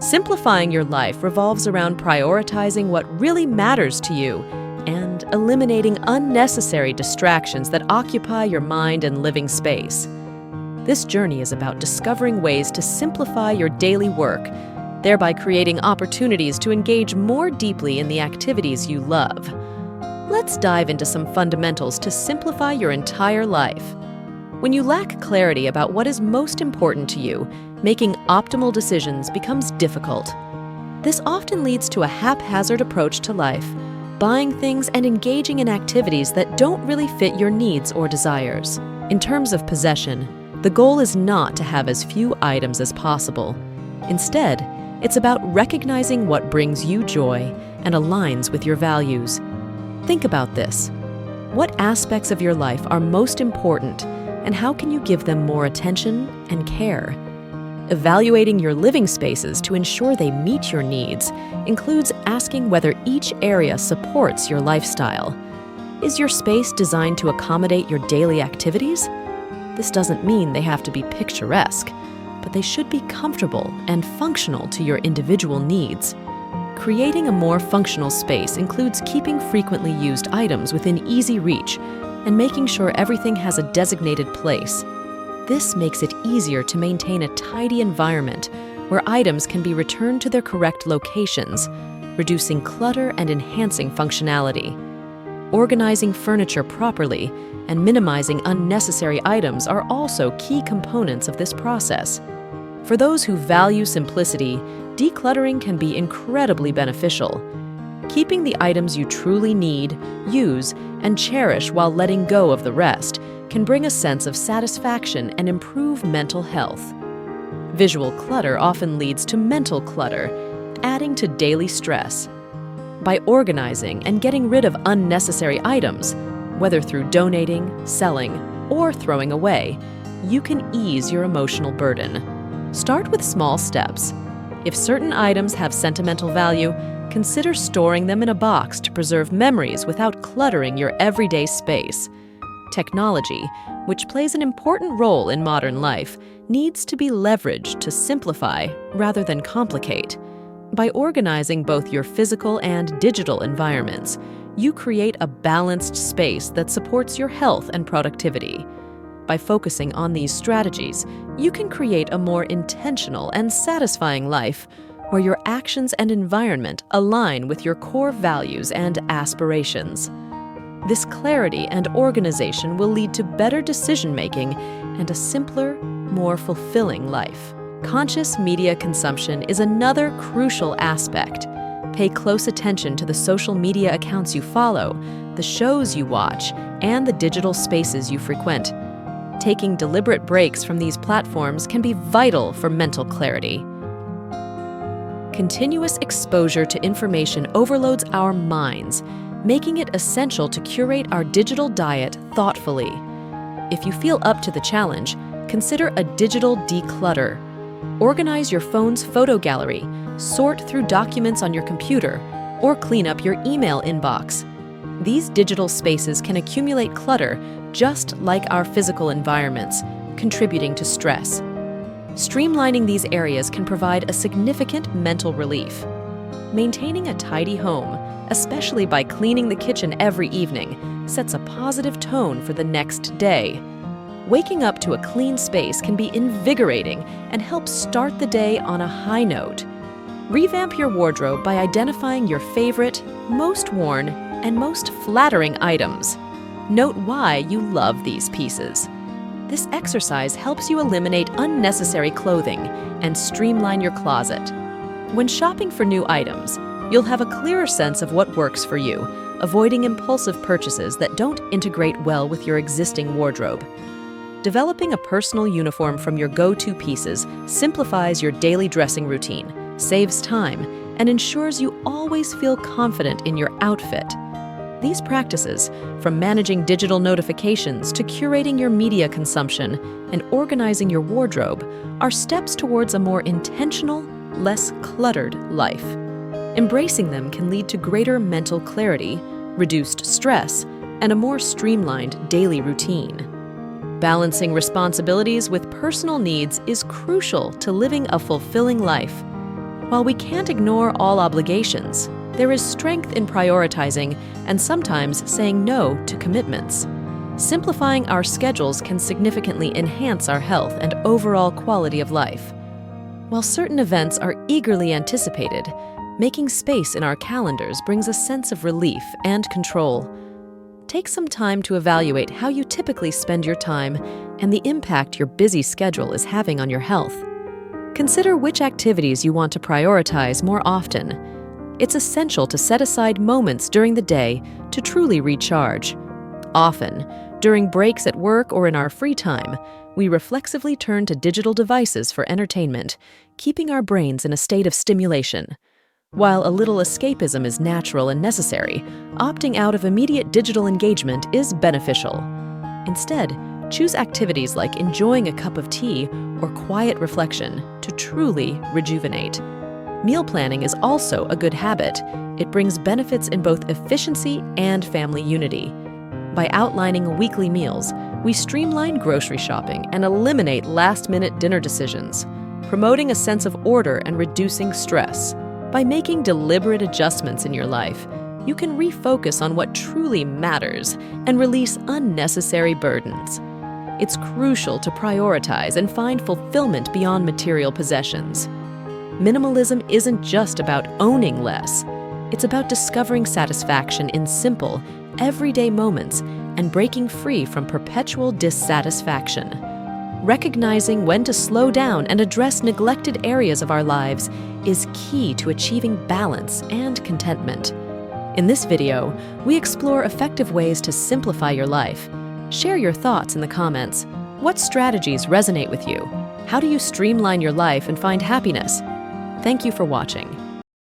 Simplifying your life revolves around prioritizing what really matters to you and eliminating unnecessary distractions that occupy your mind and living space. This journey is about discovering ways to simplify your daily work, thereby creating opportunities to engage more deeply in the activities you love. Let's dive into some fundamentals to simplify your entire life. When you lack clarity about what is most important to you, making optimal decisions becomes difficult. This often leads to a haphazard approach to life, buying things and engaging in activities that don't really fit your needs or desires. In terms of possession, the goal is not to have as few items as possible. Instead, it's about recognizing what brings you joy and aligns with your values. Think about this. What aspects of your life are most important, and how can you give them more attention and care? Evaluating your living spaces to ensure they meet your needs includes asking whether each area supports your lifestyle. Is your space designed to accommodate your daily activities? This doesn't mean they have to be picturesque, but they should be comfortable and functional to your individual needs. Creating a more functional space includes keeping frequently used items within easy reach and making sure everything has a designated place. This makes it easier to maintain a tidy environment where items can be returned to their correct locations, reducing clutter and enhancing functionality. Organizing furniture properly and minimizing unnecessary items are also key components of this process. For those who value simplicity, decluttering can be incredibly beneficial. Keeping the items you truly need, use, and cherish while letting go of the rest can bring a sense of satisfaction and improve mental health. Visual clutter often leads to mental clutter, adding to daily stress. By organizing and getting rid of unnecessary items, whether through donating, selling, or throwing away, you can ease your emotional burden. Start with small steps. If certain items have sentimental value, consider storing them in a box to preserve memories without cluttering your everyday space. Technology, which plays an important role in modern life, needs to be leveraged to simplify rather than complicate. By organizing both your physical and digital environments, you create a balanced space that supports your health and productivity. By focusing on these strategies, you can create a more intentional and satisfying life where your actions and environment align with your core values and aspirations. This clarity and organization will lead to better decision-making and a simpler, more fulfilling life. Conscious media consumption is another crucial aspect. Pay close attention to the social media accounts you follow, the shows you watch, and the digital spaces you frequent. Taking deliberate breaks from these platforms can be vital for mental clarity. Continuous exposure to information overloads our minds, making it essential to curate our digital diet thoughtfully. If you feel up to the challenge, consider a digital declutter. Organize your phone's photo gallery, sort through documents on your computer, or clean up your email inbox. These digital spaces can accumulate clutter just like our physical environments, contributing to stress. Streamlining these areas can provide a significant mental relief. Maintaining a tidy home, especially by cleaning the kitchen every evening, sets a positive tone for the next day. Waking up to a clean space can be invigorating and help start the day on a high note. Revamp your wardrobe by identifying your favorite, most worn, and most flattering items. Note why you love these pieces. This exercise helps you eliminate unnecessary clothing and streamline your closet. When shopping for new items, you'll have a clearer sense of what works for you, avoiding impulsive purchases that don't integrate well with your existing wardrobe. Developing a personal uniform from your go-to pieces simplifies your daily dressing routine, saves time, and ensures you always feel confident in your outfit. These practices, from managing digital notifications to curating your media consumption and organizing your wardrobe, are steps towards a more intentional, less cluttered life. Embracing them can lead to greater mental clarity, reduced stress, and a more streamlined daily routine. Balancing responsibilities with personal needs is crucial to living a fulfilling life. While we can't ignore all obligations, there is strength in prioritizing and sometimes saying no to commitments. Simplifying our schedules can significantly enhance our health and overall quality of life. While certain events are eagerly anticipated, making space in our calendars brings a sense of relief and control. Take some time to evaluate how you typically spend your time and the impact your busy schedule is having on your health. Consider which activities you want to prioritize more often. It's essential to set aside moments during the day to truly recharge. Often, during breaks at work or in our free time, we reflexively turn to digital devices for entertainment, keeping our brains in a state of stimulation. While a little escapism is natural and necessary, opting out of immediate digital engagement is beneficial. Instead, choose activities like enjoying a cup of tea or quiet reflection to truly rejuvenate. Meal planning is also a good habit. It brings benefits in both efficiency and family unity. By outlining weekly meals, we streamline grocery shopping and eliminate last-minute dinner decisions, promoting a sense of order and reducing stress. By making deliberate adjustments in your life, you can refocus on what truly matters and release unnecessary burdens. It's crucial to prioritize and find fulfillment beyond material possessions. Minimalism isn't just about owning less. It's about discovering satisfaction in simple, everyday moments and breaking free from perpetual dissatisfaction. Recognizing when to slow down and address neglected areas of our lives is key to achieving balance and contentment. In this video, we explore effective ways to simplify your life. Share your thoughts in the comments. What strategies resonate with you? How do you streamline your life and find happiness? Thank you for watching.